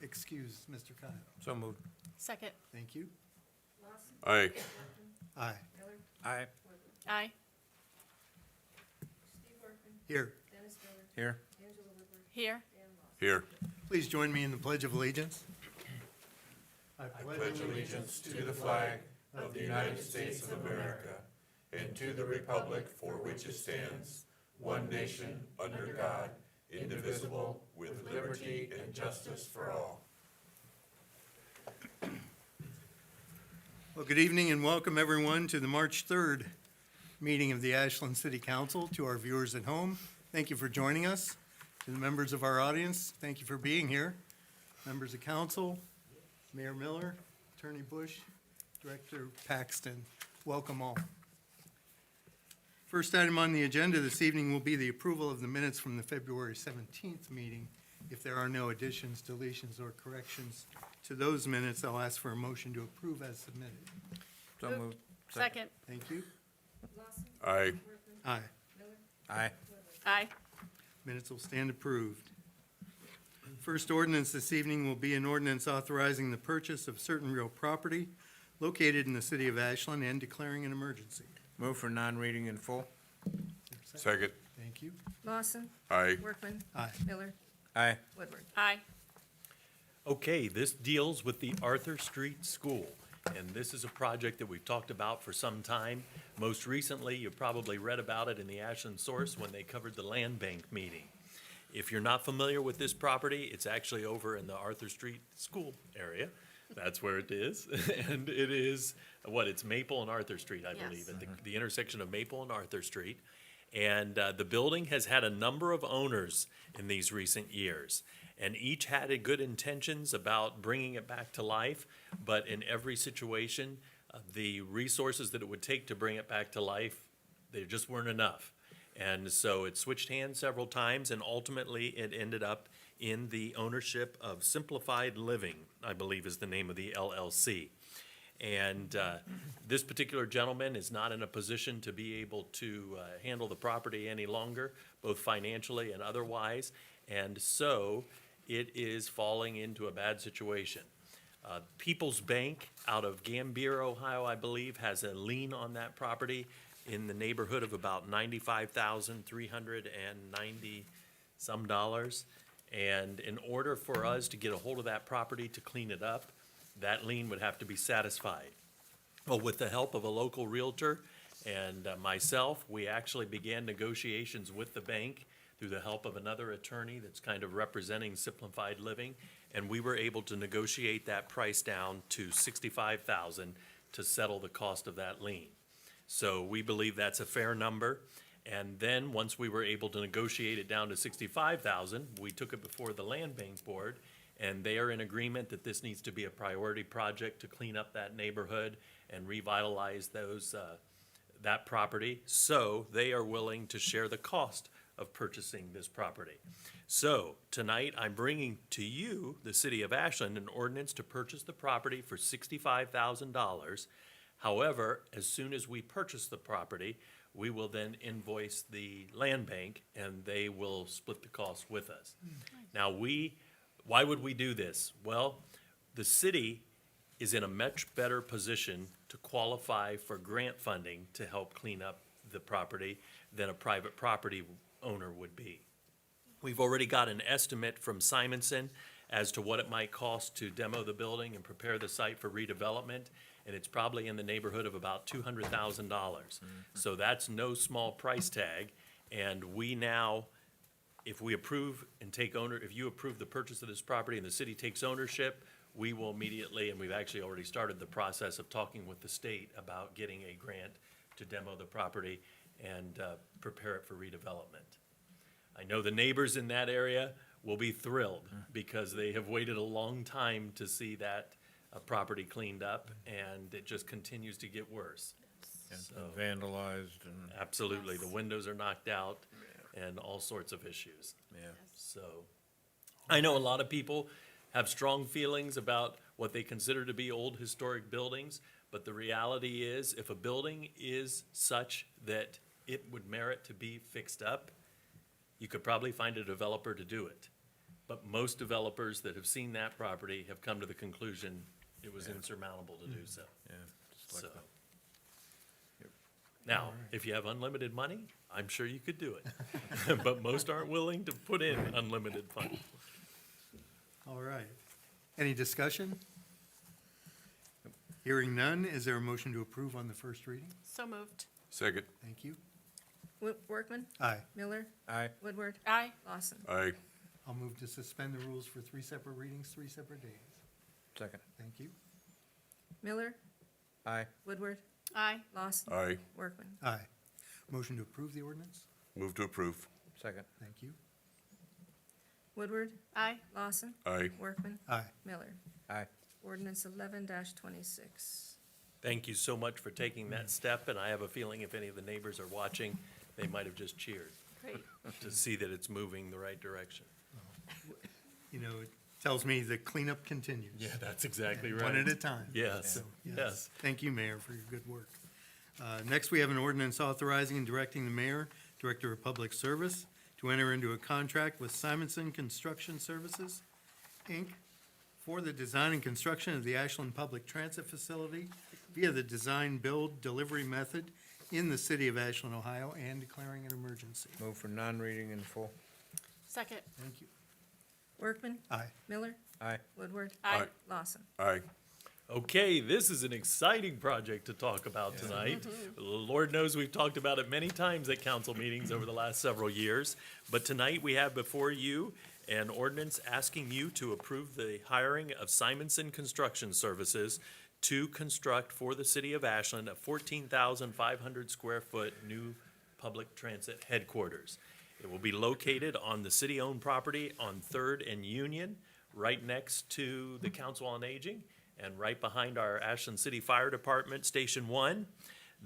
excuse Mr. Kyle? So moved. Second. Thank you. Aye. Aye. Aye. Aye. Here. Here. Here. Here. Please join me in the Pledge of Allegiance. I Pledge allegiance to the flag of the United States of America and to the republic for which it stands, one nation, under God, indivisible, with liberty and justice for all. Well, good evening and welcome everyone to the March 3rd meeting of the Ashland City Council. To our viewers at home, thank you for joining us. To the members of our audience, thank you for being here. Members of council, Mayor Miller, Attorney Bush, Director Paxton, welcome all. First item on the agenda this evening will be the approval of the minutes from the February 17th meeting. If there are no additions, deletions, or corrections to those minutes, I'll ask for a motion to approve as submitted. So moved. Second. Thank you. Aye. Aye. Aye. Aye. Minutes will stand approved. First ordinance this evening will be an ordinance authorizing the purchase of certain real property located in the city of Ashland and declaring an emergency. Move for non-reading in full. Second. Thank you. Lawson. Aye. Workman. Aye. Miller. Aye. Woodward. Aye. Okay, this deals with the Arthur Street School, and this is a project that we've talked about for some time. Most recently, you probably read about it in the Ashland Source when they covered the land bank meeting. If you're not familiar with this property, it's actually over in the Arthur Street School area. That's where it is, and it is, it's Maple and Arthur Street, I believe, Yes. at the intersection of Maple and Arthur Street. And the building has had a number of owners in these recent years, and each had good intentions about bringing it back to life, but in every situation, the resources that it would take to bring it back to life, there just weren't enough. And so it switched hands several times, and ultimately it ended up in the ownership of Simplified Living, I believe is the name of the LLC. And this particular gentleman is not in a position to be able to handle the property any longer, both financially and otherwise. And so it is falling into a bad situation. People's Bank out of Gambier, Ohio, I believe, has a lien on that property in the neighborhood of about $95,390 some dollars. And in order for us to get a hold of that property to clean it up, that lien would have to be satisfied. Well, with the help of a local realtor and myself, we actually began negotiations with the bank through the help of another attorney that's kind of representing Simplified Living, and we were able to negotiate that price down to $65,000 to settle the cost of that lien. So we believe that's a fair number. And then, once we were able to negotiate it down to $65,000, we took it before the Land Bank Board, and they are in agreement that this needs to be a priority project to clean up that neighborhood and revitalize that property. So they are willing to share the cost of purchasing this property. So tonight, I'm bringing to you, the city of Ashland, an ordinance to purchase the property for $65,000. However, as soon as we purchase the property, we will then invoice the land bank and they will split the cost with us. Now why would we do this? Well, the city is in a much better position to qualify for grant funding to help clean up the property than a private property owner would be. We've already got an estimate from Simonson as to what it might cost to demo the building and prepare the site for redevelopment, and it's probably in the neighborhood of about $200,000. So that's no small price tag, and we now, if we approve and if you approve the purchase of this property and the city takes ownership, we will immediately, and we've actually already started the process of talking with the state about getting a grant to demo the property and prepare it for redevelopment. I know the neighbors in that area will be thrilled because they have waited a long time to see that property cleaned up, and it just continues to get worse. It's So- been vandalized and, Absolutely, the windows are knocked out and all sorts of issues. yeah. So, I know a lot of people have strong feelings about what they consider to be old historic buildings, but the reality is, if a building is such that it would merit to be fixed up, you could probably find a developer to do it. But most developers that have seen that property have come to the conclusion it was insurmountable to do so. Yeah. just like So. that. Yep. Now, if you have unlimited money, I'm sure you could do it. But most aren't willing to put in unlimited funds. All right. Any discussion? Hearing none, is there a motion to approve on the first reading? So moved. Second. Thank you. Workman, Aye. Miller, Aye. Woodward, Aye. Lawson. Aye. I'll move to suspend the rules for 3 separate readings, 3 separate days. Second. Thank you. Miller, Aye. Woodward, Aye. Lawson. Aye. Workman. Aye. Motion to approve the ordinance? Move to approve. Second. Thank you. Woodward, Aye. Lawson. Aye. Workman. Aye. Miller. Aye. Ordinance 11-26. Thank you so much for taking that step, and I have a feeling if any of the neighbors are watching, they might have just cheered Great. to see that it's moving the right direction. You know, it tells me the cleanup continues. That's exactly One at a time. Yes, So, yes. Thank you, Mayor, for your good work. Next, we have an ordinance authorizing and directing the mayor, Director of Public Service, to enter into a contract with Simonson Construction Services, Inc., for the design and construction of the Ashland Public Transit Facility via the design-build delivery method in the city of Ashland, Ohio, and declaring an emergency. Move for non-reading in full. Second. Thank you. Workman. Aye. Miller, Aye. Woodward. Aye. Lawson. Aye. Okay, this is an exciting project to talk about tonight. Lord knows we've talked about it many times at council meetings over the last several years. But tonight we have before you an ordinance asking you to approve the hiring of Simonson Construction Services to construct for the city of Ashland a 14,500 square foot new public transit headquarters. It will be located on the city-owned property on Third and Union, right next to the Council on Aging, and right behind our Ashland City Fire Department, Station 1.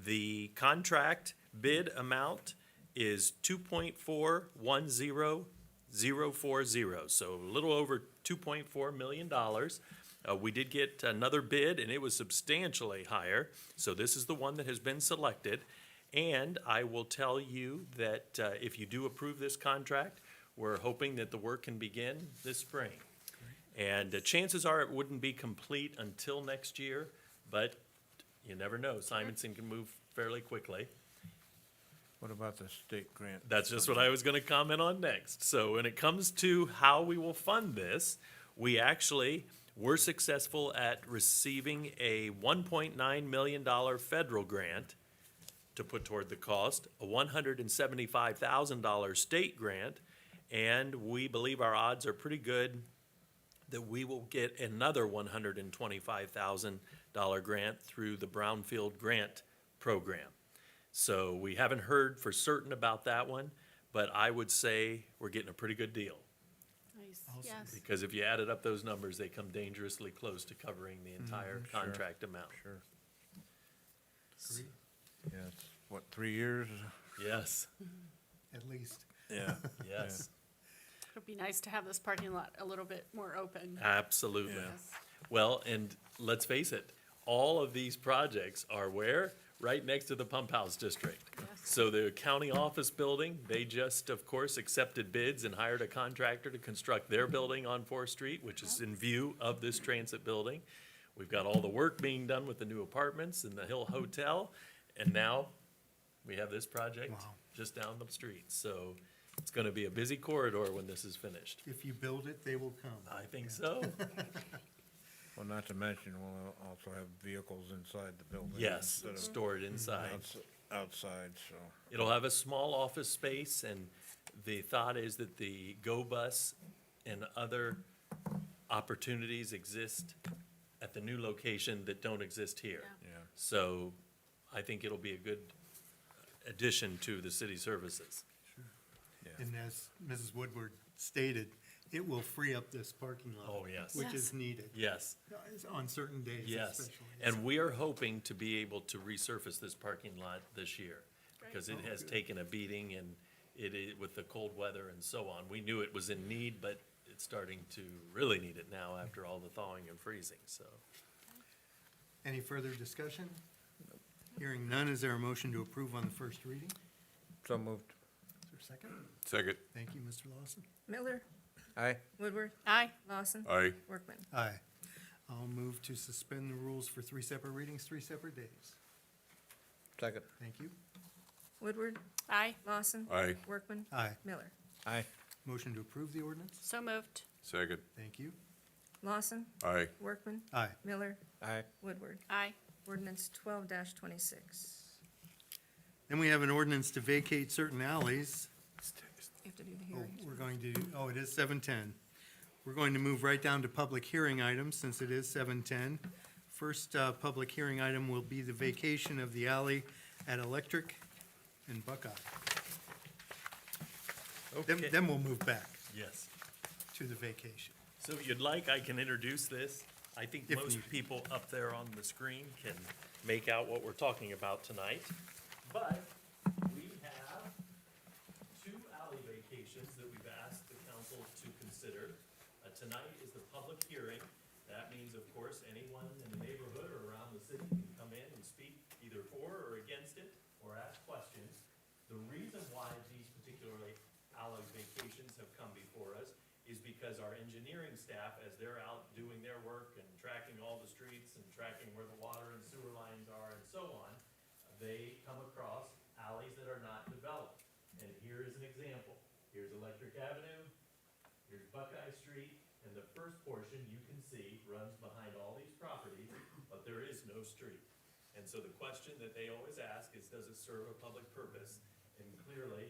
The contract bid amount is $2.410040, so a little over $2.4 million. We did get another bid, and it was substantially higher, so this is the one that has been selected. And I will tell you that if you do approve this contract, we're hoping that the work can begin this spring. And chances are it wouldn't be complete until next year, but you never know. Simonson can move fairly quickly. What about the state grant? That's just what I was gonna comment on next. So when it comes to how we will fund this, we actually were successful at receiving a $1.9 million federal grant to put toward the cost, a $175,000 state grant, and we believe our odds are pretty good that we will get another $125,000 grant through the Brownfield Grant Program. So we haven't heard for certain about that one, but I would say we're getting a pretty good deal. Nice. Awesome. Yes. Because if you added up those numbers, they come dangerously close to covering the entire Sure. contract amount. Sure. Great. Yeah, it's, what, 3 years? Yes, At least. Yeah. yes, It'd be nice to have this parking lot a little bit more open. absolutely. Yeah. Yes. Well, and let's face it, all of these projects are where? Right next to the pump house district. Yes. So the county office building, they just, of course, accepted bids and hired a contractor to construct their building on 4th Street, which is in view of this transit building. We've got all the work being done with the new apartments and the Hill Hotel, and now we have this project Wow. just down the street. So it's gonna be a busy corridor when this is finished. If you build it, they will come. I think so. Well, not to mention, we'll also have vehicles inside the building. Yes, instead of stored inside. Outside, so. It'll have a small office space, and the thought is that the Go Bus and other opportunities exist at the new location that don't exist here. Yeah. Yeah. So I think it'll be a good addition to the city services. And as Mrs. Woodward stated, it will free up this parking lot. Oh, yes. Which Yes. is needed, Yes, on certain days yes. especially. And we are hoping to be able to resurface this parking lot this year, because it has taken a beating, and with the cold weather and so on. We knew it was in need, but it's starting to really need it now after all the thawing and freezing, so. Any further discussion? Hearing none, is there a motion to approve on the first reading? So moved. Is there a second? Second. Thank you, Mr. Lawson. Miller, Aye. Woodward, Aye. Lawson, Aye. Workman. Aye. I'll move to suspend the rules for 3 separate readings, 3 separate days. Second. Thank you. Woodward, Aye. Lawson. Aye. Workman. Aye. Miller. Aye. Motion to approve the ordinance? So moved. Second. Thank you. Lawson, Aye. Workman. Aye. Miller, Aye. Woodward. Aye. Ordinance 12-26. Then we have an ordinance to vacate certain alleys. You have to do the Oh, hearings. we're going to, oh, it is 7:10. We're going to move right down to public hearing items since it is 7:10. First, public hearing item will be the vacation of the alley at Electric and Buckeye. Okay. Then we'll move back Yes. to the vacation. So if you'd like, I can introduce this. I think If most needed. people up there on the screen can make out what we're talking about tonight. But we have two alley vacations that we've asked the council to consider. Tonight is the public hearing. That means, of course, anyone in the neighborhood or around the city can come in and speak either for or against it or ask questions. The reason why these particularly alley vacations have come before us is because our engineering staff, as they're out doing their work and tracking all the streets and tracking where the water and sewer lines are and so on, they come across alleys that are not developed. And here is an example. Here's Electric Avenue, here's Buckeye Street, and the first portion you can see runs behind all these properties, but there is no street. And so the question that they always ask is, does it serve a public purpose? And clearly,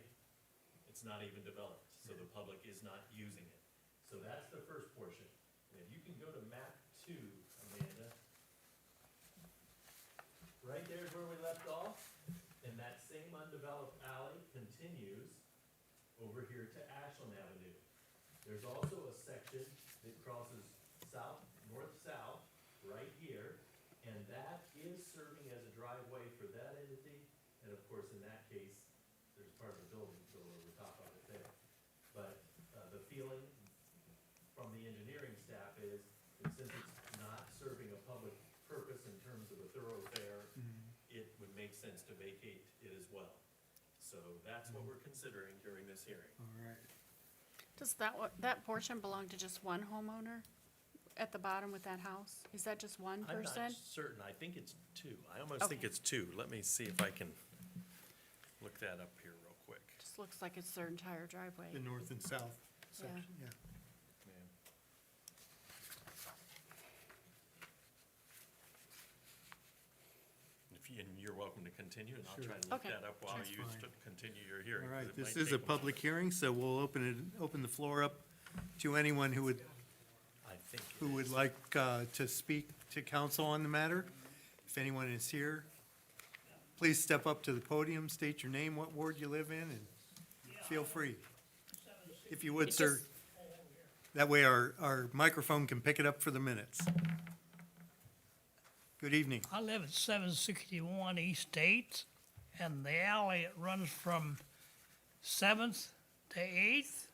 it's not even developed, so the public is not using it. So that's the first portion. And if you can go to map 2, Amanda. Right there is where we left off, and that same undeveloped alley continues over here to Ashland Avenue. There's also a section that crosses north-south, right here, and that is serving as a driveway for that entity. And of course, in that case, there's part of the building still over top of it there. But, the feeling from the engineering staff is that since it's not serving a public purpose in terms of a thoroughfare, it would make sense to vacate it as well. So that's what we're considering during this hearing. All right. Does that portion belong to just one homeowner at the bottom with that house? Is that just one I'm person? not certain, I think it's 2. I almost think Okay. it's 2. Let me see if I can look that up here real quick. Just looks like it's their entire driveway. The north and south section, yeah. And you're welcome to continue, and I'll Sure. try to look Okay. that up while That's you fine. continue your hearing. All 'cause right, it this might is a take public hearing, so we'll open the floor up to anyone who would I think it who would is. like to speak to council on the matter. If anyone is here, please step up to the podium, state your name, what ward you live in, and feel free. If you would, It sir. just- That way our microphone can pick it up for the minutes. Good evening. I live at 761 East 8th, and the alley it runs from 7th to 8th.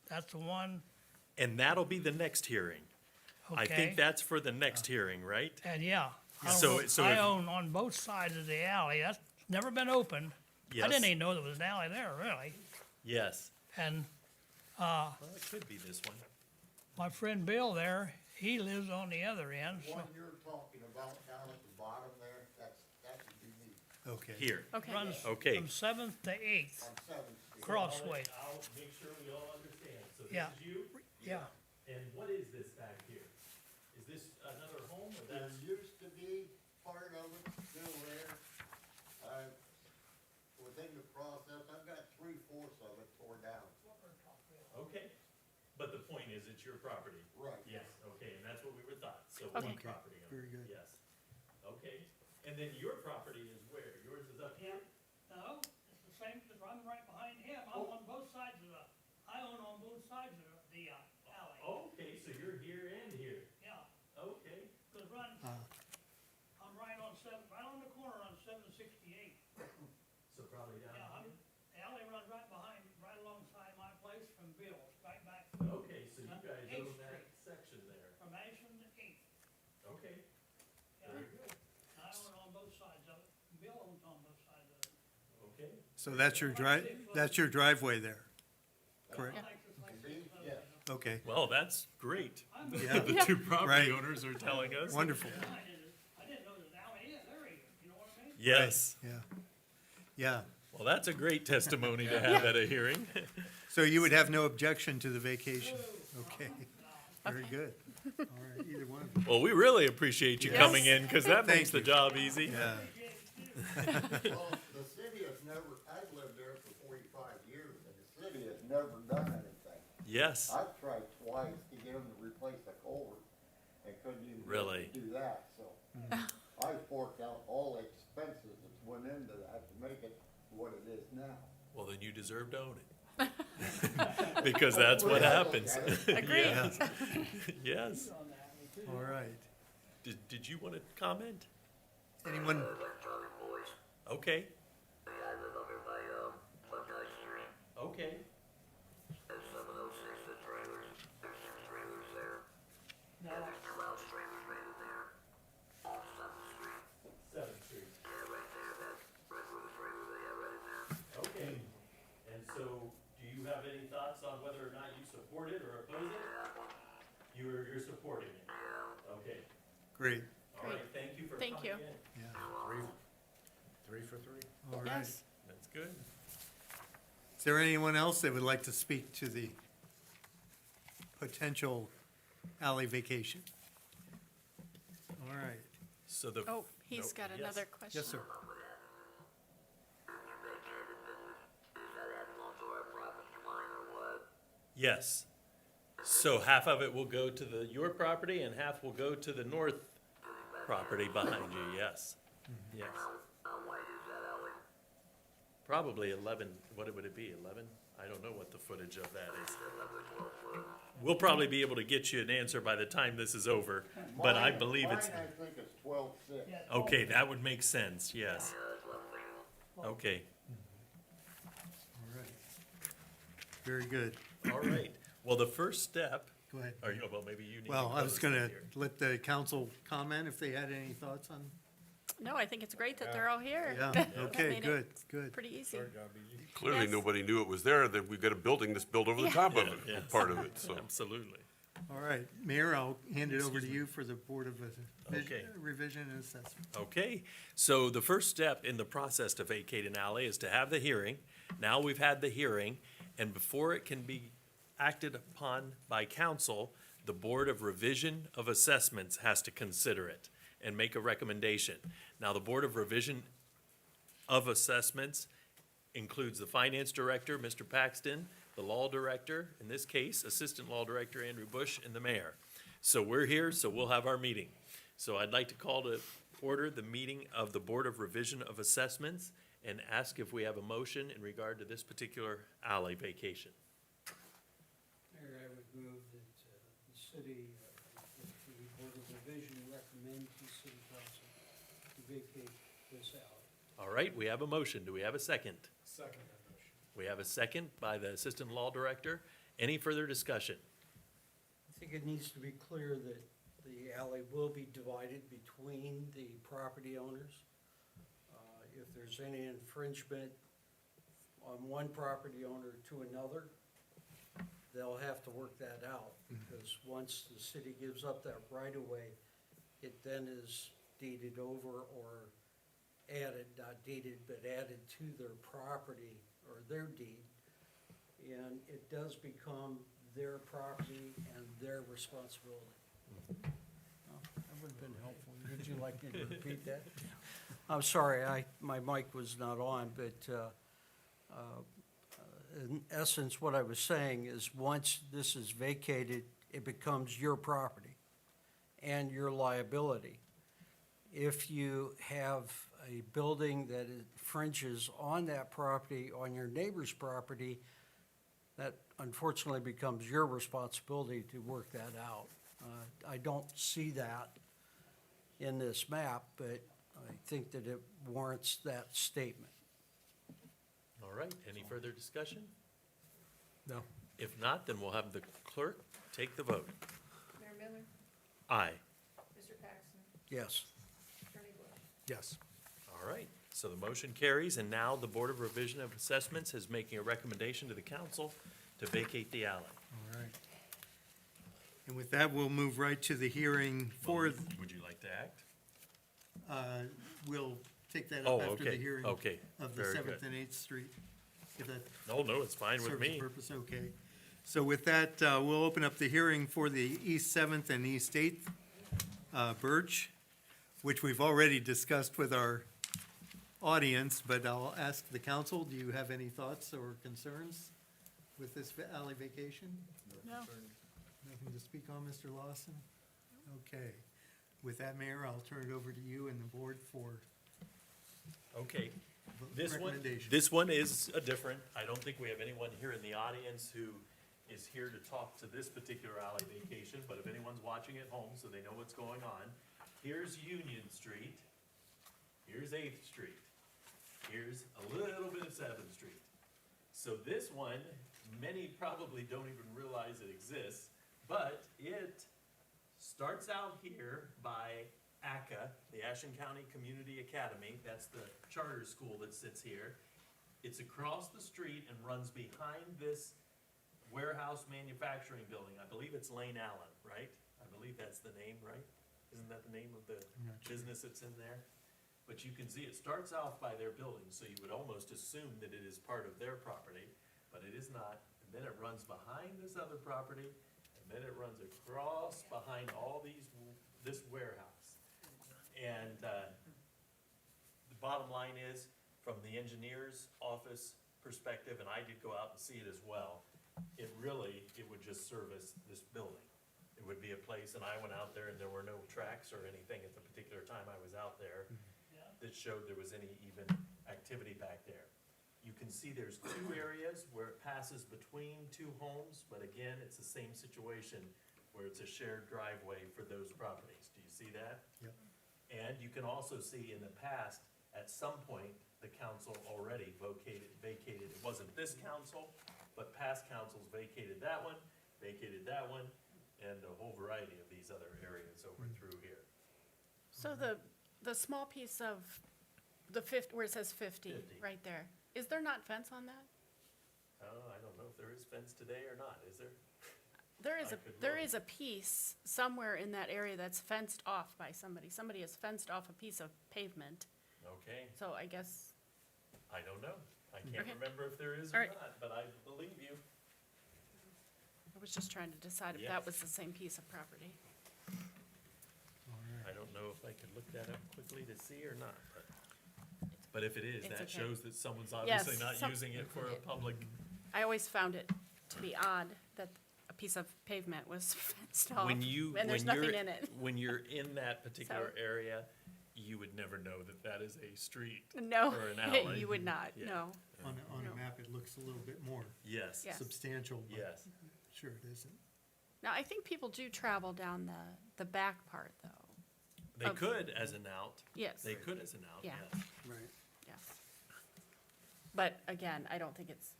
That's the one, And that'll be the next hearing. I okay? think that's for the next hearing, right? And yeah, So- so I if- own on both sides of the alley. That's never been opened. I Yes. didn't even know there was an alley there, really. Yes. And Well, it could be this one. my friend Bill there, he lives on the other end, so One you're talking about down at the bottom there, that would be me, Okay. Here. Okay. runs Okay. from 7th to 8th, on Seventh Street. crossway. I'll make sure we all understand. So this Yeah. is you? Yeah, And what is this back here? Is this another home or There that's? used to be part of it still there. I was in the process, I've got 3/4 of it tore down. Okay. But the point is, it's your property? Right. Yes, okay, and that's what we were thought, so Okay. one property owner. Very good. Yes. Okay, and then your property is where? Yours is up here? no, it's the same, because I'm right behind him. I'm on both sides of I own on both sides of the alley. Okay, so you're here and here. Yeah, Okay. because I'm right on the corner on 768. So probably down Yeah, here? the alley runs right alongside my place from Bill's, right back Okay, so you guys Eighth own that Street. section there. from Ashland to 8th. Okay, Yeah, very good. I own on both sides of it. Bill owns on both sides of it. Okay. So that's your driveway there, correct? Like this, Me? Yes. Okay, Well, that's great. yeah, The two property Right. owners are telling us. wonderful, I didn't know there's an alley in there either, you know what I mean? Yes. yeah. Yeah, Well, that's a great testimony to have at a hearing. so you would have no objection to the vacation? Okay, very good. All right, either one of you. Well, we really appreciate you Yes. coming in, because that Thank makes the you. job easy. Yeah, Well, the city has never, I've lived there for 45 years, and the city has never done anything. Yes, I've tried twice to get them to replace the culvert, and couldn't even Really? do that, so. I forked out all the expenses that went into that to make it what it is now. well, then you deserve to own it. Because that's what happens. Agreed. Yes. Yes. all right. Did you want to comment? Anyone, Okay. Okay. Seventh Street. Okay, and so, do you have any thoughts on whether or not you support it or oppose it? You're supporting it? Okay, great, all right, thank you for coming Thank in. you. yeah, Three for three? all right. Yes. That's good. Is there anyone else that would like to speak to the potential alley vacation? All right, So the. Oh, he's Nope, got yes. another question. yes, sir. Yes. So half of it will go to your property and half will go to the north property behind you, yes. Yes. Probably 11, what would it be, 11? I don't know what the footage of that is. We'll probably be able to get you an answer by the time this is over, but I believe it's, Mine, I think it's 12.6. okay, that would make sense, yes. Okay, All right. Very good. all right. Well, the first step, Go ahead. or, well, maybe you need to. Well, I close was it gonna here. let the council comment if they had any thoughts on, No, I think it's great that they're all here. yeah, That okay, made it good, good. Pretty easy. Our job easy. Clearly, Yes. nobody knew it was there, that we've got a building that's built over the top of it, Yeah, part of it, so. Absolutely. All right, Mayor, I'll hand it over to you for the Board of Okay. Revision and Assessment. Okay, so the first step in the process to vacate an alley is to have the hearing. Now we've had the hearing, and before it can be acted upon by council, the Board of Revision of Assessments has to consider it and make a recommendation. Now, the Board of Revision of Assessments includes the Finance Director, Mr. Paxton, the Law Director, in this case, Assistant Law Director Andrew Bush, and the Mayor. So we're here, so we'll have our meeting. So I'd like to call to order the meeting of the Board of Revision of Assessments and ask if we have a motion in regard to this particular alley vacation. Mayor, I would move that the city, that the Board of Revision recommend to City Council to vacate this alley. All right, we have a motion. Do we have a second? Second motion. We have a second by the Assistant Law Director. Any further discussion? I think it needs to be clear that the alley will be divided between the property owners. If there's any infringement on one property owner to another, they'll have to work that out, because once the city gives up that right of way, it then is deeded over or added, not deeded, but added to their property or their deed. And it does become their property and their responsibility. That would have been helpful. Would you like me to repeat that? I'm sorry, my mic was not on, but in essence, what I was saying is, once this is vacated, it becomes your property and your liability. If you have a building that infringes on that property, on your neighbor's property, that unfortunately becomes your responsibility to work that out. I don't see that in this map, but I think that it warrants that statement. All right, any further discussion? No. If not, then we'll have the clerk take the vote. Mayor Miller, Aye. Mr. Paxton, Yes. Attorney Bush. Yes. All right, so the motion carries, and now the Board of Revision of Assessments is making a recommendation to the council to vacate the alley. All right. And with that, we'll move right to the hearing for, Would you like to act? we'll take that Oh, up after the okay, hearing okay, of the very Seventh good. and Eighth Street. If that No, it's fine with serves the me. purpose, okay. So with that, we'll open up the hearing for the East Seventh and East Eighth, Birch, which we've already discussed with our audience, but I'll ask the council, do you have any thoughts or concerns with this alley vacation? No. Nothing to speak on, Mr. Lawson? Okay. With that, Mayor, I'll turn it over to you and the board for Okay. the This one, recommendation. this one is a different, I don't think we have anyone here in the audience who is here to talk to this particular alley vacation, but if anyone's watching at home, so they know what's going on, here's Union Street, here's Eighth Street, here's a little bit of Seventh Street. So this one, many probably don't even realize it exists, but it starts out here by ACA, the Ashland County Community Academy. That's the charter school that sits here. It's across the street and runs behind this warehouse manufacturing building. I believe it's Lane Allen, right? I believe that's the name, right? Isn't that the name of the not sure. business that's in there? But you can see it starts off by their building, so you would almost assume that it is part of their property, but it is not. And then it runs behind this other property, and then it runs across behind all this warehouse. And, the bottom line is, from the engineer's office perspective, and I did go out and see it as well, it would just service this building. It would be a place, and I went out there and there were no tracks or anything at the particular time I was out there that showed there was any even activity back there. You can see there's two areas where it passes between two homes, but again, it's the same situation where it's a shared driveway for those properties. Do you see that? Yep. And you can also see in the past, at some point, the council already vacated, it wasn't this council, but past councils vacated that one, and a whole variety of these other areas over through here. So the small piece of where it says 50, 50. right there, is there not fence on that? I don't know if there is fence today or not, is there? There look. is a piece somewhere in that area that's fenced off by somebody. Somebody has fenced off a piece of pavement, Okay, so I guess, I don't know. I can't Okay. remember if there is All or right. not, but I believe you. I was just trying to decide if Yes. that was the same piece of property. I don't know if I could look that up quickly to see or not, but if it is, It's that okay. shows that someone's obviously not some- using it for a public. I always found it to be odd that a piece of pavement was fenced off, When you, and there's when you're, nothing in it. when you're in that particular So- area, you would never know that that is a street. No, Or an alley. you would not, Yeah. no. On No. a map, it looks a little bit more Yes, Yes. substantial, but yes. sure it isn't. Now, I think people do travel down the back part, though. They Of- could as an out. Yes, They could as an out, Yeah. yes. Right. yes. But again, I don't think it's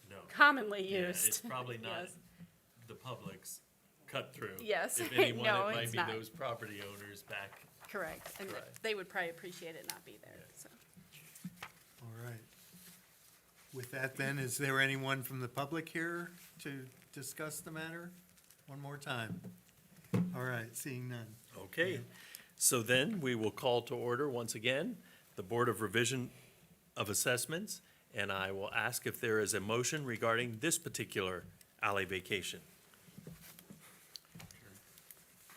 No. commonly Yeah, used. it's probably not Yes. the public's cut through. Yes. If anyone, No, it might it's be not. those property owners back. Correct, and Correct. they would probably appreciate it not be there, Yeah. so. All right. With that then, is there anyone from the public here to discuss the matter? One more time. All right, seeing none. Okay, so then we will call to order once again the Board of Revision of Assessments, and I will ask if there is a motion regarding this particular alley vacation.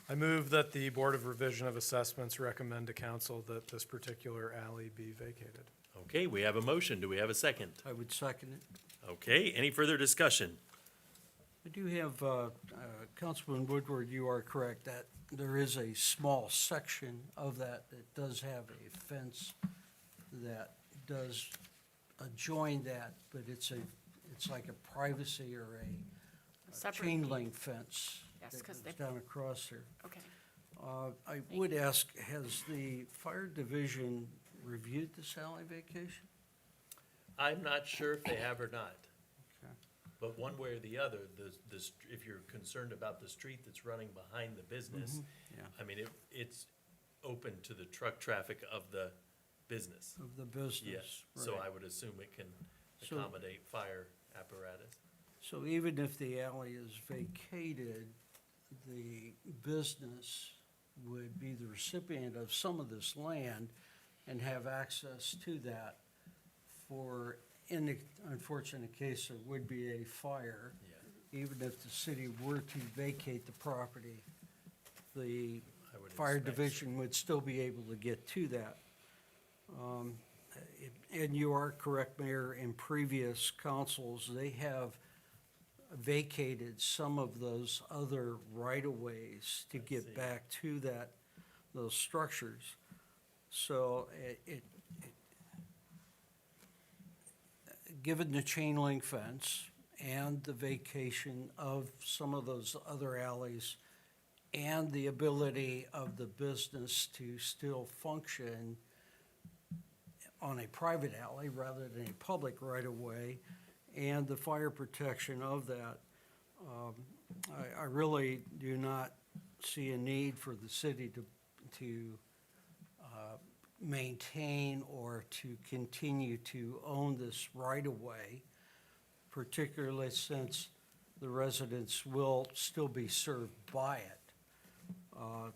I move that the Board of Revision of Assessments recommend to council that this particular alley be vacated. Okay, we have a motion. Do we have a second? I would second it. Okay, any further discussion? I do have, Councilman Woodward, you are correct, that there is a small section of that that does have a fence that does adjoin that, but it's like a privacy or a Separate chain piece. link fence Yes, that 'cause goes they- down across there. Okay. I would ask, has the fire division reviewed this alley vacation? I'm not sure if they have or not. Okay. But one way or the other, if you're concerned about the street that's running behind the business, Yeah. I mean, it's open to the truck traffic of the business. Of the business. Yes, so right. I would assume it can So- accommodate fire apparatus. So even if the alley is vacated, the business would be the recipient of some of this land and have access to that for, in the unfortunate case there would be a fire, even if the city were to vacate the property, the I would fire expect so. division would still be able to get to that. And you are correct, Mayor, in previous councils, they have vacated some of those other right-of-ways to get back to that, those structures. So given the chain link fence and the vacation of some of those other alleys and the ability of the business to still function on a private alley rather than a public right-of-way, and the fire protection of that, I really do not see a need for the city to maintain or to continue to own this right-of-way, particularly since the residents will still be served by it.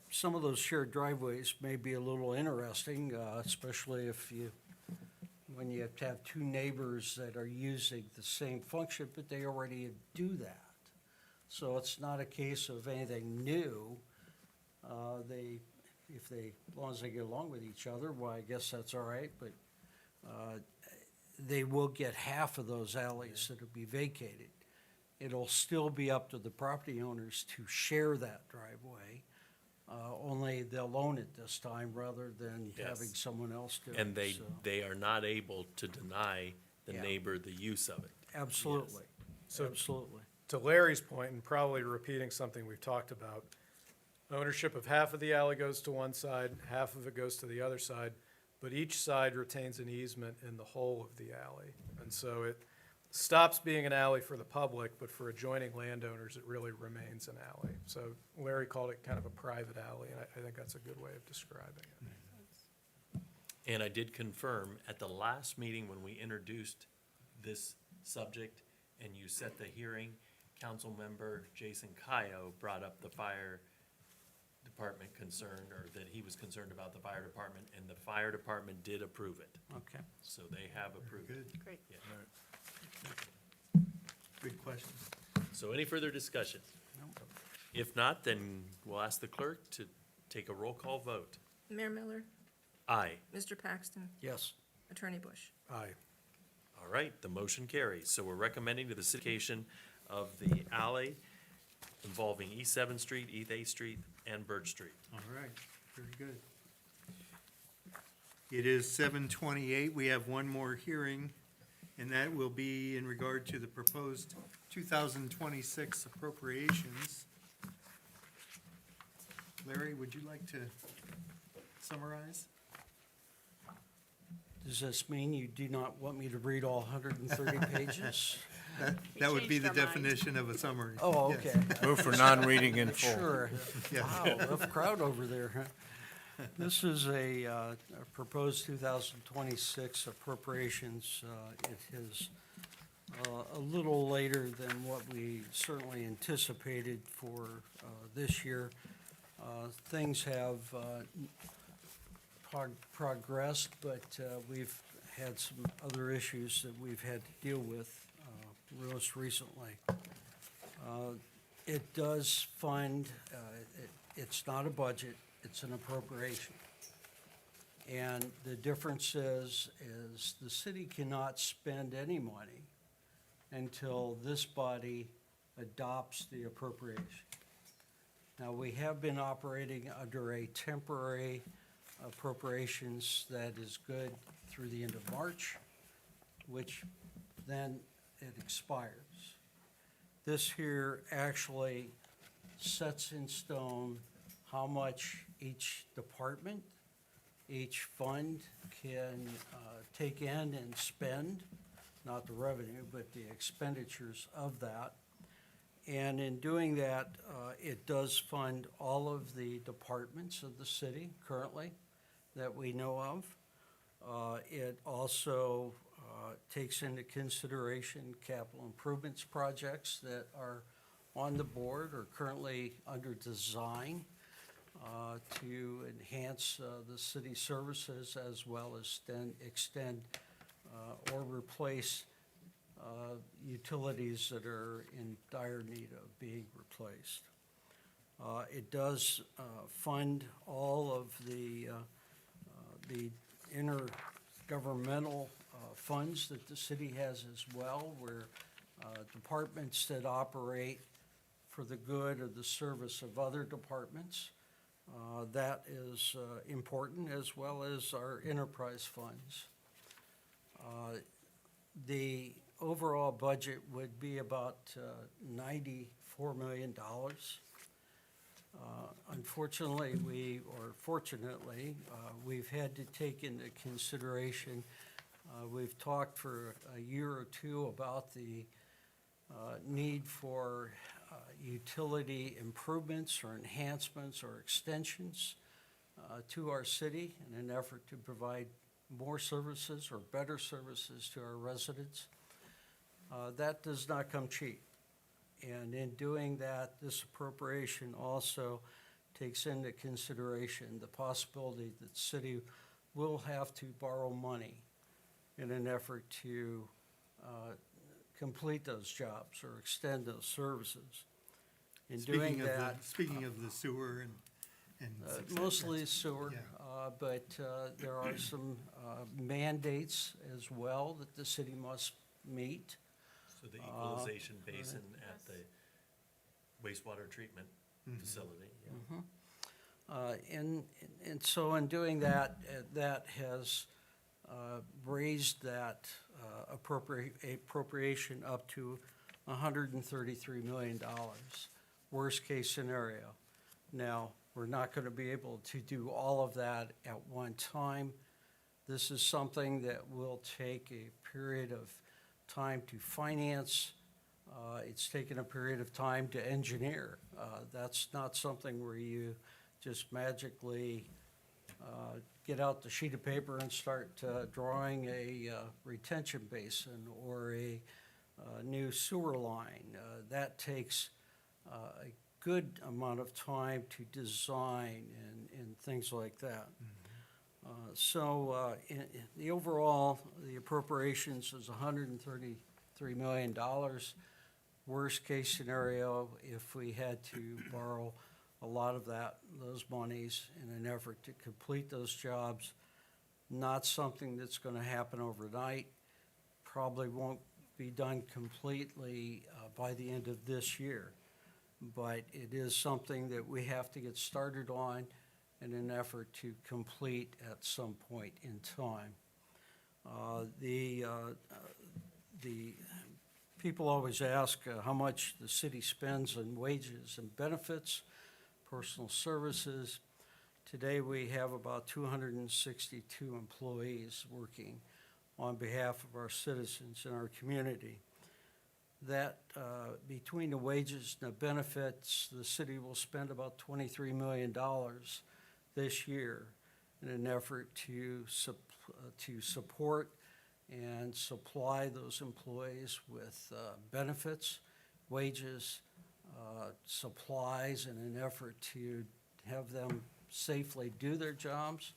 Some of those shared driveways may be a little interesting, especially when you have to have two neighbors that are using the same function, but they already do that. So it's not a case of anything new. As long as they get along with each other, well, I guess that's all right, but they will get half of those alleys that'll be vacated. It'll still be up to the property owners to share that driveway, only they'll own it this time rather than Yes. having someone else do it. And so. they are not able to deny the Yeah. neighbor the use of it. Absolutely, So- absolutely. To Larry's point, and probably repeating something we've talked about, ownership of half of the alley goes to one side, half of it goes to the other side, but each side retains an easement in the whole of the alley. And so it stops being an alley for the public, but for adjoining landowners, it really remains an alley. So Larry called it kind of a private alley, and I think that's a good way of describing it. And I did confirm at the last meeting when we introduced this subject and you set the hearing, Councilmember Jason Kayo brought up the fire department concern, or that he was concerned about the fire department, and the fire department did approve it. Okay. So they have approved it. Good, Great. Yeah. good question. So any further discussion? If not, then we'll ask the clerk to take a roll call vote. Mayor Miller, Aye. Mr. Paxton, Yes. Attorney Bush. Aye. All right, the motion carries. So we're recommending to the city of the alley involving East Seventh Street, East Eighth Street, and Birch Street. All right, very good. It is 7:28. We have one more hearing, and that will be in regard to the proposed 2026 appropriations. Larry, would you like to summarize? Does this mean you do not want me to read all 130 pages? That would be changed the our mind. definition of a summary. Oh, Yes. okay. Move for non-reading in full. Sure. Yeah. Wow, rough crowd over there, huh? This is a proposed 2026 appropriations. It is a little later than what we certainly anticipated for this year. Things have progressed, but we've had some other issues that we've had to deal with most recently. It does fund, it's not a budget, it's an appropriation. And the difference is the city cannot spend any money until this body adopts the appropriation. Now, we have been operating under a temporary appropriations that is good through the end of March, which then it expires. This here actually sets in stone how much each department, each fund can take in and spend, not the revenue, but the expenditures of that. And in doing that, it does fund all of the departments of the city currently that we know of. It also takes into consideration capital improvements projects that are on the board are currently under design to enhance the city services as well as extend or replace utilities that are in dire need of being replaced. It does fund all of the intergovernmental funds that the city has as well, where departments that operate for the good or the service of other departments. That is important, as well as our enterprise funds. The overall budget would be about $94 million. Unfortunately, fortunately, we've had to take into consideration, we've talked for a year or two about the need for utility improvements or enhancements or extensions to our city in an effort to provide more services or better services to our residents. That does not come cheap. And in doing that, this appropriation also takes into consideration the possibility that the city will have to borrow money in an effort to complete those jobs or extend those services. In doing that, Speaking of the sewer and. mostly sewer, Yeah. but there are some mandates as well that the city must meet. So the equalization basin at the wastewater treatment facility, yeah. And so in doing that, that has raised that appropriation up to $133 million, worst-case scenario. Now, we're not going to be able to do all of that at one time. This is something that will take a period of time to finance. It's taken a period of time to engineer. That's not something where you just magically get out the sheet of paper and start drawing a retention basin or a new sewer line. That takes a good amount of time to design and things like that. So the overall, the appropriations is $133 million. Worst-case scenario, if we had to borrow a lot of those monies in an effort to complete those jobs, not something that's going to happen overnight, probably won't be done completely by the end of this year. But it is something that we have to get started on in an effort to complete at some point in time. The people always ask how much the city spends on wages and benefits, personal services. Today, we have about 262 employees working on behalf of our citizens in our community. That between the wages and the benefits, the city will spend about $23 million this year in an effort to support and supply those employees with benefits, wages, supplies in an effort to have them safely do their jobs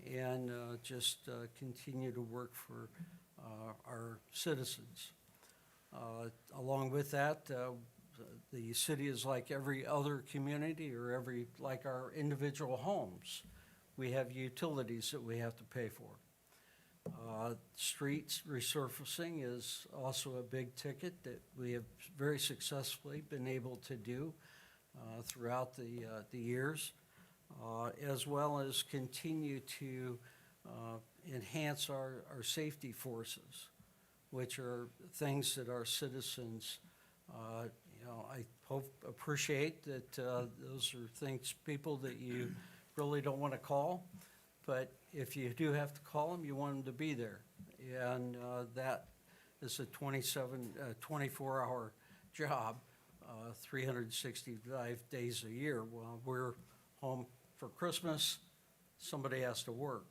and just continue to work for our citizens. Along with that, the city is like every other community or like our individual homes. We have utilities that we have to pay for. Streets resurfacing is also a big ticket that we have very successfully been able to do throughout the years, as well as continue to enhance our safety forces, which are things that our citizens, I hope appreciate that those are things, people that you really don't want to call, but if you do have to call them, you want them to be there. And that is a 24-hour job, 365 days a year. While we're home for Christmas, somebody has to work,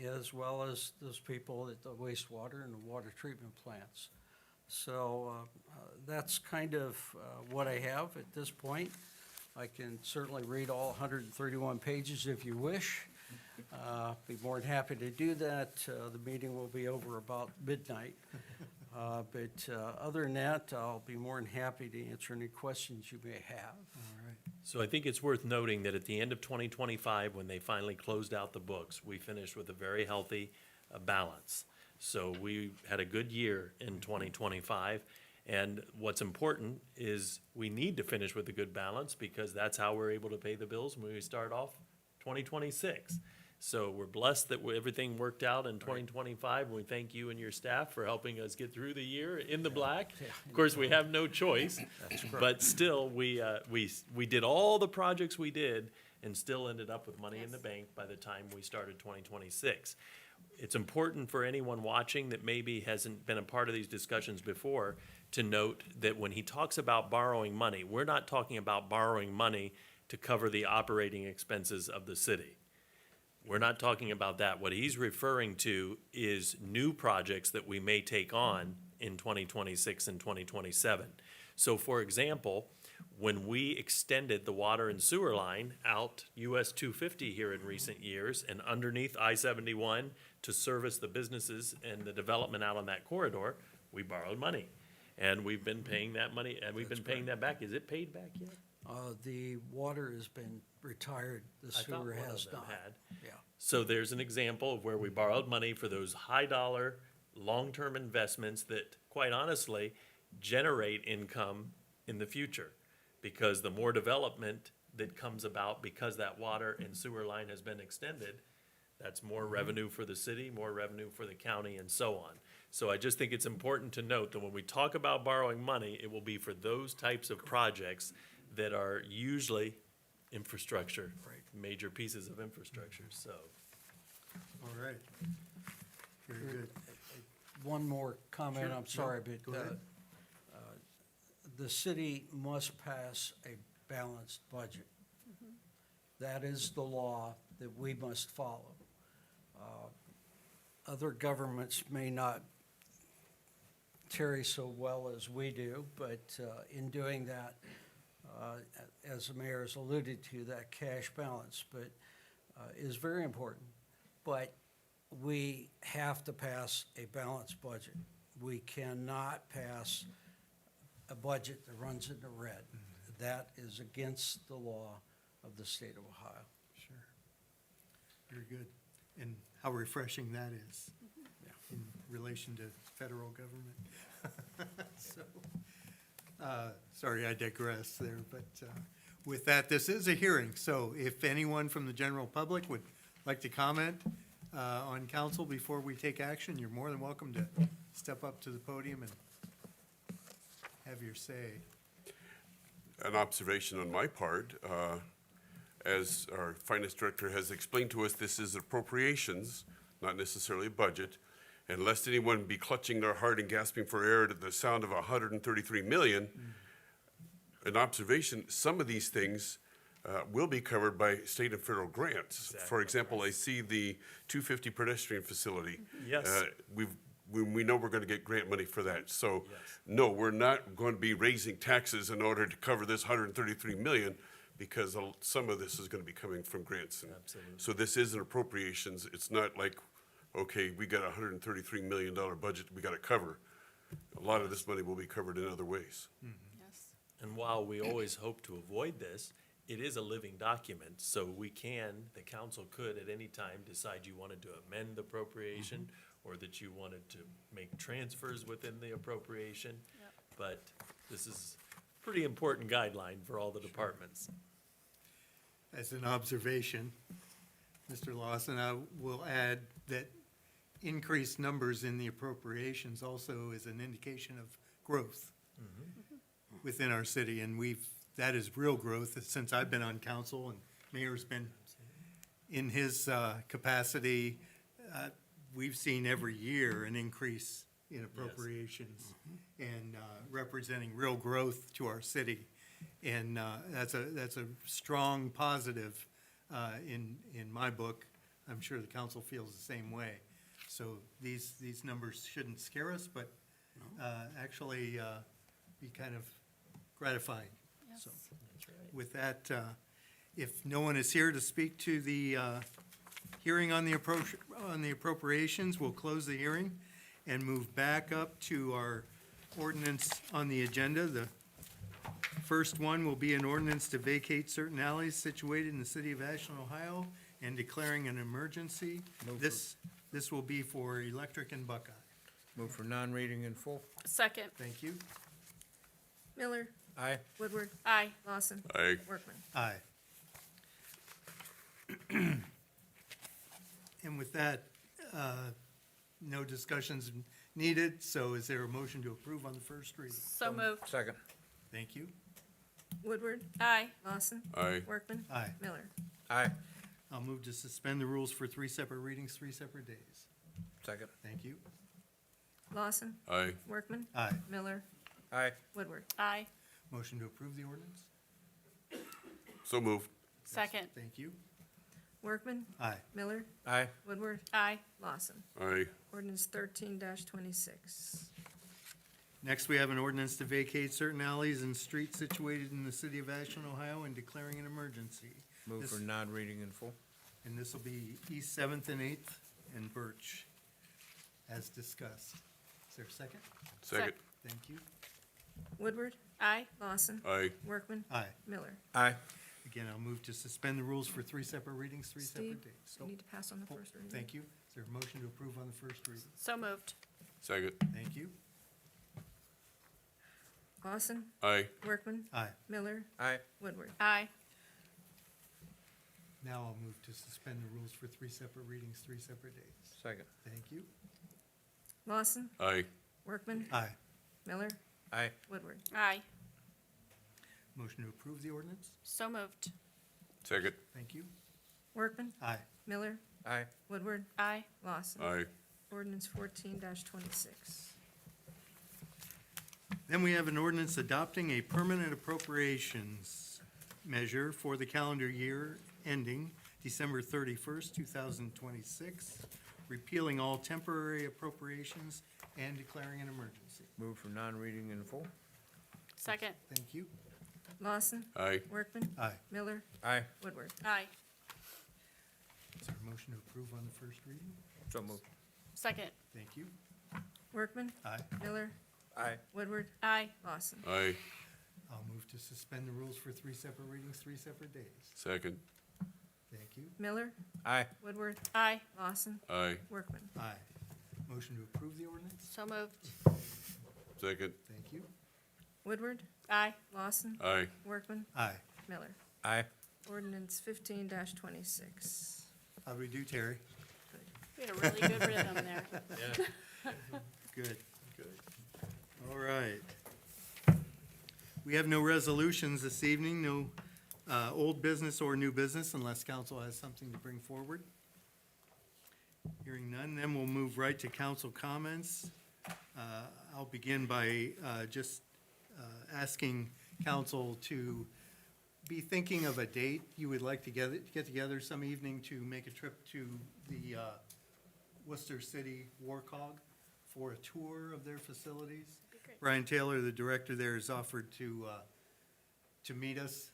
as well as those people at the wastewater and the water treatment plants. So that's kind of what I have at this point. I can certainly read all 131 pages if you wish. Be more than happy to do that. The meeting will be over about midnight. But other than that, I'll be more than happy to answer any questions you may have. So I think it's worth noting that at the end of 2025, when they finally closed out the books, we finished with a very healthy balance. So we had a good year in 2025. And what's important is we need to finish with a good balance because that's how we're able to pay the bills when we start off 2026. So we're blessed that everything worked out in 2025, and we thank you and your staff for helping us get through the year in the black. Of course, we have no choice, but still, we did all the projects we did and still ended up with money in the bank by the time we started 2026. It's important for anyone watching that maybe hasn't been a part of these discussions before to note that when he talks about borrowing money, we're not talking about borrowing money to cover the operating expenses of the city. We're not talking about that. What he's referring to is new projects that we may take on in 2026 and 2027. So for example, when we extended the water and sewer line out US 250 here in recent years and underneath I-71 to service the businesses and the development out on that corridor, we borrowed money. And we've been paying that money, and we've been paying that back. Is it paid back yet? The water has been retired, the I thought sewer one of has them not. had. Yeah. So there's an example of where we borrowed money for those high-dollar, long-term investments that, quite honestly, generate income in the future. Because the more development that comes about because that water and sewer line has been extended, that's more revenue for the city, more revenue for the county, and so on. So I just think it's important to note that when we talk about borrowing money, it will be for those types of projects that are usually infrastructure, major pieces of infrastructure, so. All right. Very good. One more comment, Sure. I'm sorry, No, but go ahead. The city must pass a balanced budget. That is the law that we must follow. Other governments may not carry so well as we do, but in doing that, as the mayor has alluded to, that cash balance, but is very important. But we have to pass a balanced budget. We cannot pass a budget that runs in the red. That is against the law of the state of Ohio. Sure. Very good. And how refreshing that is in relation to federal government. So, sorry, I digress there, but with that, this is a hearing. So if anyone from the general public would like to comment on council before we take action, you're more than welcome to step up to the podium and have your say. An observation on my part, as our finance director has explained to us, this is appropriations, not necessarily a budget. And lest anyone be clutching their heart and gasping for air at the sound of 133 million, an observation, some of these things will be covered by state and federal grants. For example, I see the 250 pedestrian facility. Yes. We know we're going to get grant money for that. So, Yes. no, we're not going to be raising taxes in order to cover this 133 million because some of this is going to be coming from grants. Absolutely. So this is an appropriations. It's not like, okay, we got a $133 million budget we got to cover. A lot of this money will be covered in other ways. Yes. And while we always hope to avoid this, it is a living document, so we can, the council could at any time decide you wanted to amend the appropriation or that you wanted to make transfers within the appropriation. Yep. But this is a pretty important guideline for all the departments. As an observation, Mr. Lawson, I will add that increased numbers in the appropriations also is an indication of growth within our city, and that is real growth since I've been on council and Mayor's been in his capacity. We've seen every year an increase in appropriations and representing real growth to our city. And that's a strong positive in my book. I'm sure the council feels the same way. So these numbers shouldn't scare us, but actually be kind of gratifying. Yes. So, with that, if no one is here to speak to the hearing on the appropriations, we'll close the hearing and move back up to our ordinance on the agenda. The first one will be an ordinance to vacate certain alleys situated in the city of Ashland, Ohio, and declaring an emergency. This will be for Electric and Buckeye. Move for non-reading in full. Second. Thank you. Miller, Aye. Woodward, Aye. Lawson, Aye. Workman. Aye. And with that, no discussions needed, so is there a motion to approve on the first reading? So moved. Second. Thank you. Woodward, Aye. Lawson, Aye. Workman, Aye. Miller. Aye. I'll move to suspend the rules for 3 separate readings, 3 separate days. Second. Thank you. Lawson, Aye. Workman, Aye. Miller, Aye. Woodward. Aye. Motion to approve the ordinance? So moved. Second. Thank you. Workman, Aye. Miller, Aye. Woodward, Aye. Lawson. Aye. Ordinance 13-26. Next, we have an ordinance to vacate certain alleys and streets situated in the city of Ashland, Ohio, and declaring an emergency. Move This- for non-reading in full. And this will be East 7th and 8th and Birch, as discussed. Is there a second? Second. Thank you. Woodward, Aye. Lawson, Aye. Workman, Aye. Miller. Aye. Again, I'll move to suspend the rules for 3 separate readings, 3 separate Steve, days. you need to pass on the first reading. Thank you. Is there a motion to approve on the first reading? So moved. Second. Thank you. Lawson, Aye. Workman, Aye. Miller, Aye. Woodward. Aye. Now I'll move to suspend the rules for 3 separate readings, 3 separate days. Second. Thank you. Lawson, Aye. Workman, Aye. Miller, Aye. Woodward. Aye. Motion to approve the ordinance? So moved. Second. Thank you. Workman, Aye. Miller, Aye. Woodward, Aye. Lawson. Aye. Ordinance 14-26. Then we have an ordinance adopting a permanent appropriations measure for the calendar year ending December 31st, 2026, repealing all temporary appropriations and declaring an emergency. Move for non-reading in full. Second. Thank you. Lawson, Aye. Workman, Aye. Miller, Aye. Woodward. Aye. Is there a motion to approve on the first reading? So moved. Second. Thank you. Workman, Aye. Miller, Aye. Woodward, Aye. Lawson. Aye. I'll move to suspend the rules for 3 separate readings, 3 separate days. Second. Thank you. Miller, Aye. Woodward, Aye. Lawson, Aye. Workman. Aye. Motion to approve the ordinance? So moved. Second. Thank you. Woodward, Aye. Lawson, Aye. Workman, Aye. Miller. Aye. Ordinance 15-26. How do we do, Terry? We had a really good rhythm there. Good, good. All right. We have no resolutions this evening, no old business or new business unless council has something to bring forward. Hearing none, then we'll move right to council comments. I'll begin by just asking council to be thinking of a date you would like to get together some evening to make a trip to the Worcester City WARCOG for a tour of their facilities. Great. Brian Taylor, the director there, has offered to meet us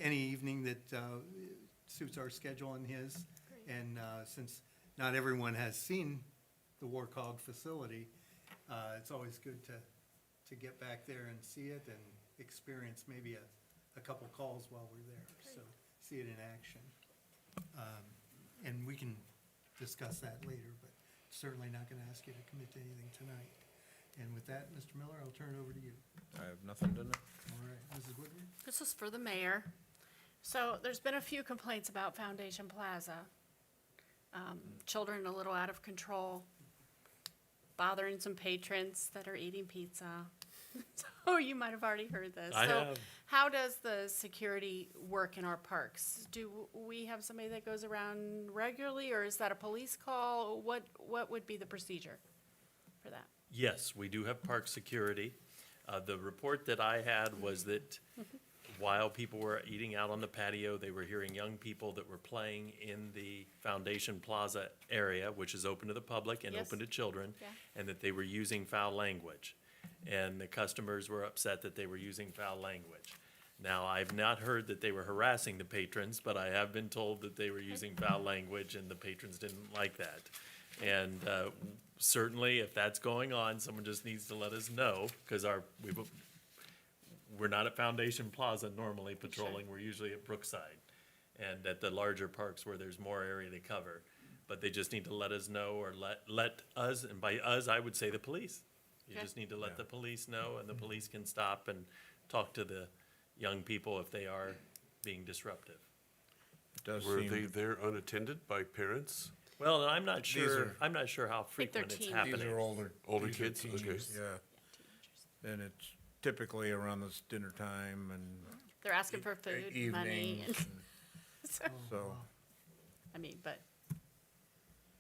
any evening that suits our schedule and his. Great. And since not everyone has seen the WARCOG facility, it's always good to get back there and see it and experience maybe a couple calls while we're there. So see it in action. And we can discuss that later, but certainly not going to ask you to commit to anything tonight. And with that, Mr. Miller, I'll turn it over to you. I have nothing to know. All right, Mrs. Woodward? This is for the mayor. So there's been a few complaints about Foundation Plaza. Children a little out of control, bothering some patrons that are eating pizza. So you might have already heard this. I So have. how does the security work in our parks? Do we have somebody that goes around regularly, or is that a police call? What would be the procedure for that? Yes, we do have park security. The report that I had was that while people were eating out on the patio, they were hearing young people that were playing in the Foundation Plaza area, which is open to the public and Yes. open to children, Yeah. and that they were using foul language. And the customers were upset that they were using foul language. Now, I've not heard that they were harassing the patrons, but I have been told that they were using foul language and the patrons didn't like that. And certainly, if that's going on, someone just needs to let us know, because we're not at Foundation Plaza normally patrolling, we're usually at Brookside and at the larger parks where there's more area to cover. But they just need to let us know, or let us, and by us, I would say the police. You Okay. just need to let the police know, and the police can stop and talk to the young people if they are being disruptive. It does Were they seem, there unattended by parents? Well, and I'm not sure, are- I'm not sure how think they're frequent it's teens. happening. these are older. Older these are kids? Okay. teens, Yeah, and it's typically around this dinner time and They're asking for food, money, evenings, and, so, so, I mean, but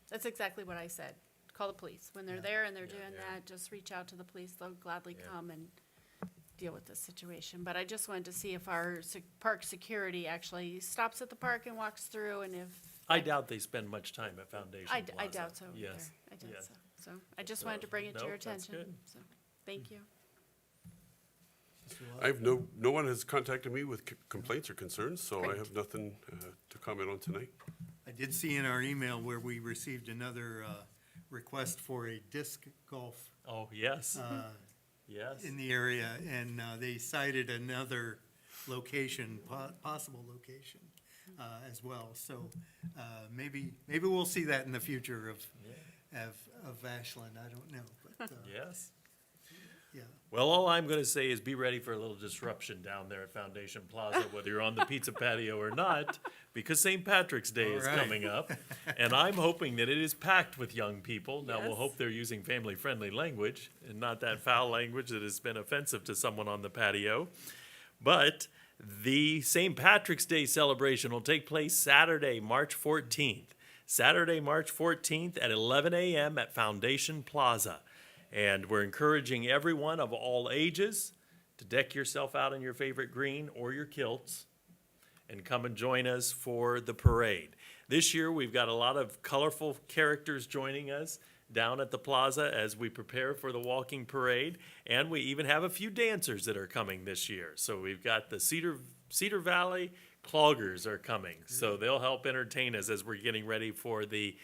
that's exactly what I said. Call the police. When they're there and they're doing that, just reach out to the police. They'll gladly Yeah. come and deal with this situation. But I just wanted to see if our park security actually stops at the park and walks through, and if, I doubt they spend much time at Foundation I Plaza. doubt so either. Yes, I doubt yes. so. So I just wanted to bring it to your Nope, that's attention. good. So, thank you. I have no one has contacted me with complaints or concerns, so I Great. have nothing to comment on tonight. I did see in our email where we received another request for a disc golf Oh, yes, yes. in the area, and they cited another location, possible location as well. So maybe we'll see that in the future of Ashland, I don't know, but Yes. yeah. Well, all I'm gonna say is be ready for a little disruption down there at Foundation Plaza, whether you're on the pizza patio or not, because St. Patrick's Day All is right. coming up. And I'm hoping that it is packed with young people. Now, we'll Yes. hope they're using family-friendly language and not that foul language that has been offensive to someone on the patio. But the St. Patrick's Day celebration will take place Saturday, March 14th. Saturday, March 14th at 11 a.m. at Foundation Plaza. And we're encouraging everyone of all ages to deck yourself out in your favorite green or your kilts and come and join us for the parade. This year, we've got a lot of colorful characters joining us down at the plaza as we prepare for the walking parade. And we even have a few dancers that are coming this year. So we've got the Cedar Valley Cloggers are coming. So they'll help entertain us as we're getting ready for the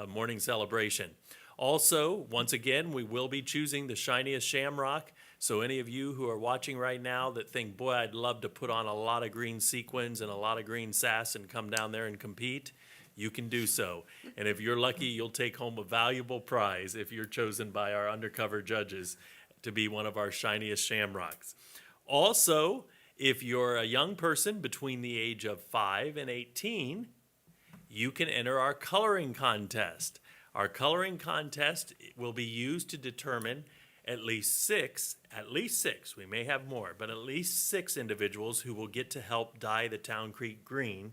morning celebration. Also, once again, we will be choosing the shiniest shamrock. So any of you who are watching right now that think, boy, I'd love to put on a lot of green sequins and a lot of green sass and come down there and compete, you can do so. And if you're lucky, you'll take home a valuable prize if you're chosen by our undercover judges to be one of our shiniest shamrocks. Also, if you're a young person between the age of 5 and 18, you can enter our coloring contest. Our coloring contest will be used to determine at least six, we may have more, but at least 6 individuals who will get to help dye the Town Creek green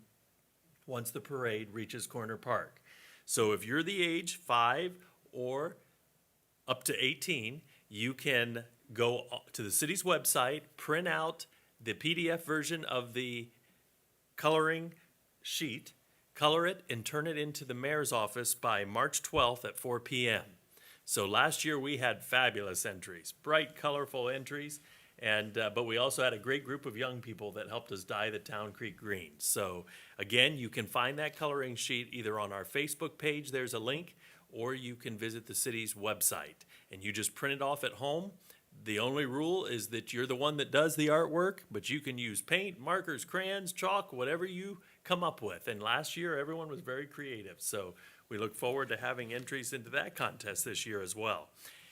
once the parade reaches Corner Park. So if you're the age 5 or up to 18, you can go to the city's website, print out the PDF version of the coloring sheet, color it, and turn it into the mayor's office by March 12th at 4 p.m. So last year, we had fabulous entries, bright, colorful entries, and but we also had a great group of young people that helped us dye the Town Creek green. So again, you can find that coloring sheet either on our Facebook page, there's a link, or you can visit the city's website. And you just print it off at home. The only rule is that you're the one that does the artwork, but you can use paint, markers, crayons, chalk, whatever you come up with. And last year, everyone was very creative. So we look forward to having entries into that contest this year as well.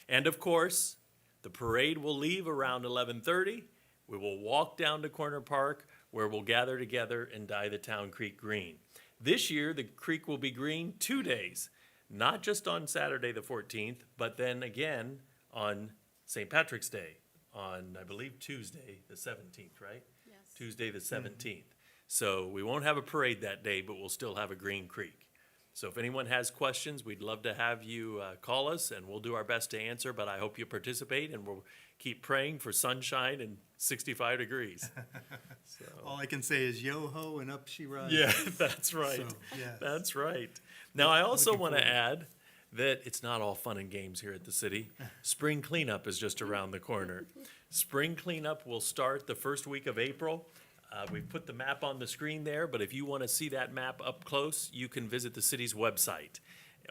And of course, the parade will leave around 11:30. We will walk down to Corner Park where we'll gather together and dye the Town Creek green. This year, the creek will be green 2 days, not just on Saturday the 14th, but then again on St. Patrick's Day on, I believe, Tuesday the 17th, right? Yes. Tuesday the 17th. So we won't have a parade that day, but we'll still have a green creek. So if anyone has questions, we'd love to have you call us, and we'll do our best to answer, but I hope you participate, and we'll keep praying for sunshine and 65 degrees. All I can say is yo-ho and up she rises. Yeah, that's right. So, yes. That's right. Now, I also Looking want to forward. add that it's not all fun and games here at the city. Spring cleanup is just around the corner. Spring cleanup will start the first week of April. We've put the map on the screen there, but if you want to see that map up close, you can visit the city's website.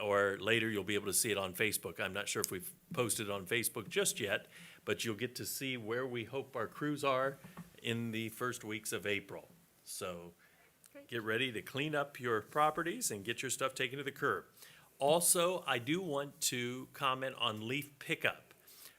Or later, you'll be able to see it on Facebook. I'm not sure if we've posted it on Facebook just yet, but you'll get to see where we hope our crews are in the first weeks of April. So get ready to clean up your properties and get your stuff taken to the curb. Also, I do want to comment on leaf pickup.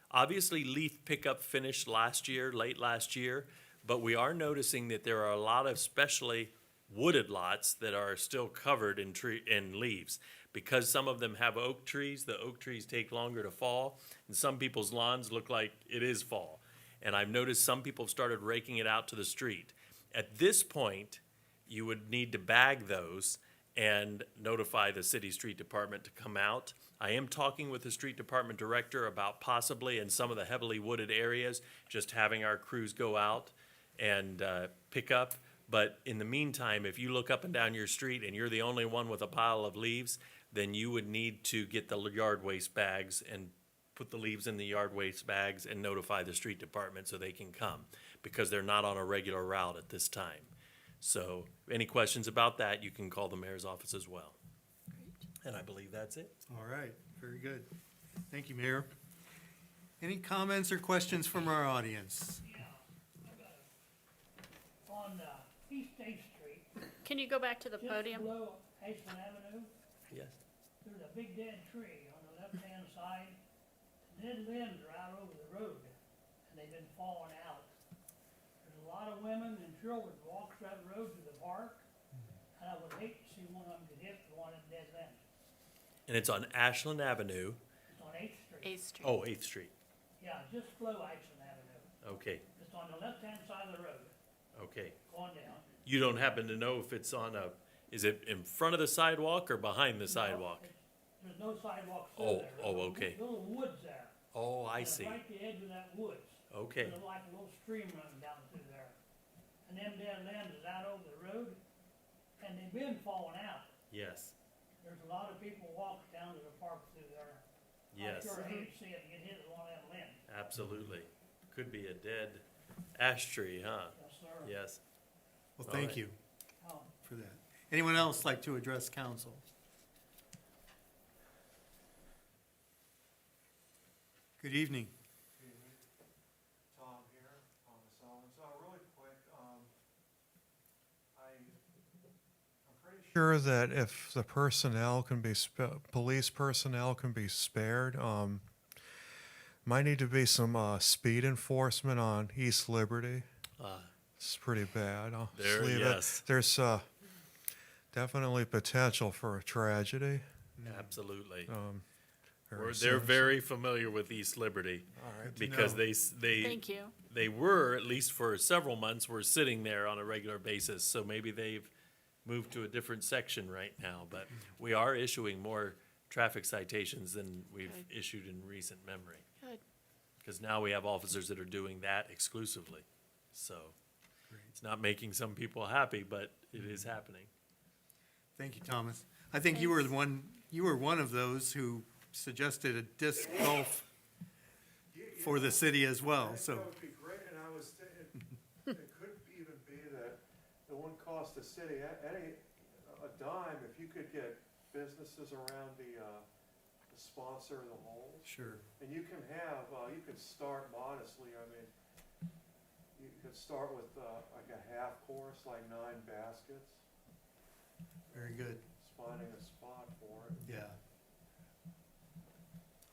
Obviously, leaf pickup finished last year, late last year, but we are noticing that there are a lot of especially wooded lots that are still covered in leaves. Because some of them have oak trees, the oak trees take longer to fall, and some people's lawns look like it is fall. And I've noticed some people have started raking it out to the street. At this point, you would need to bag those and notify the city street department to come out. I am talking with the street department director about possibly in some of the heavily wooded areas, just having our crews go out and pick up. But in the meantime, if you look up and down your street and you're the only one with a pile of leaves, then you would need to get the yard waste bags and put the leaves in the yard waste bags and notify the street department so they can come, because they're not on a regular route at this time. So any questions about that, you can call the mayor's office as well. And I believe that's it. All right, very good. Thank you, Mayor. Any comments or questions from our audience? On East State Street, Can you go back to the just podium? below Ashland Avenue, Yes. there's a big dead tree on the left-hand side. Dead limbs are out over the road, and they've been falling out. There's a lot of women and children walk that road to the park, and I would hate to see one of them get hit with one of them dead limbs. And it's on Ashland Avenue. It's on 8th Street. 8th Street. Oh, 8th Street. Yeah, just below Ashland Avenue. Okay, It's on the left-hand side of the road, okay. going down. You don't happen to know if it's on is it in front of the sidewalk or behind the sidewalk? There's no sidewalk through Oh, there. oh, There's okay. Little woods there. Oh, I And see. Right at the edge of that woods. Okay, There's like a little stream running down through there. And them dead limbs is out over the road, and they've been falling out. yes, There's a lot of people walk down to the park through there. yes, I sure hate to see it get hit with one of them limbs. absolutely. Could be a dead ash tree, huh? Yes, sir. Yes. Well, All thank right. you Oh, for that. Anyone else like to address council? Good evening. Tom here, Thomas Owens. Really quick, I'm pretty sure that if the personnel can be, police personnel can be spared, might need to be some speed enforcement on East Liberty. It's pretty bad. I'll just There, leave it. yes. There's definitely potential for a tragedy. Absolutely. Very They're soon. very familiar with East Liberty. All right. Because know. they Thank you. they were, at least for several months, were sitting there on a regular basis. So maybe they've moved to a different section right now. But we are issuing more traffic citations than we've Good. issued in recent memory. Good. Because now we have officers that are doing that exclusively. So it's not making some people happy, but it is happening. Thank you, Thomas. I think you were the one, you were one of those who suggested a disc golf for the city as well, so. That would be great, and I was thinking, it could even be that it wouldn't cost the city a dime if you could get businesses around the sponsor the holes. Sure. And you can have, you could start modestly, I mean, you could start with like a half course, like 9 baskets, Very good, finding a spot for it. yeah.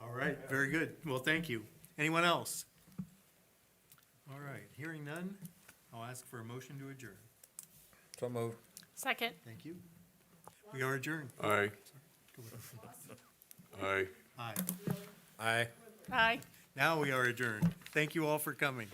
All right, very good. Well, thank you. Anyone else? All right, hearing none, I'll ask for a motion to adjourn. So moved. Second. Thank you. We are adjourned. Aye. Aye. Aye. Aye. Aye. Now we are adjourned. Thank you all for coming.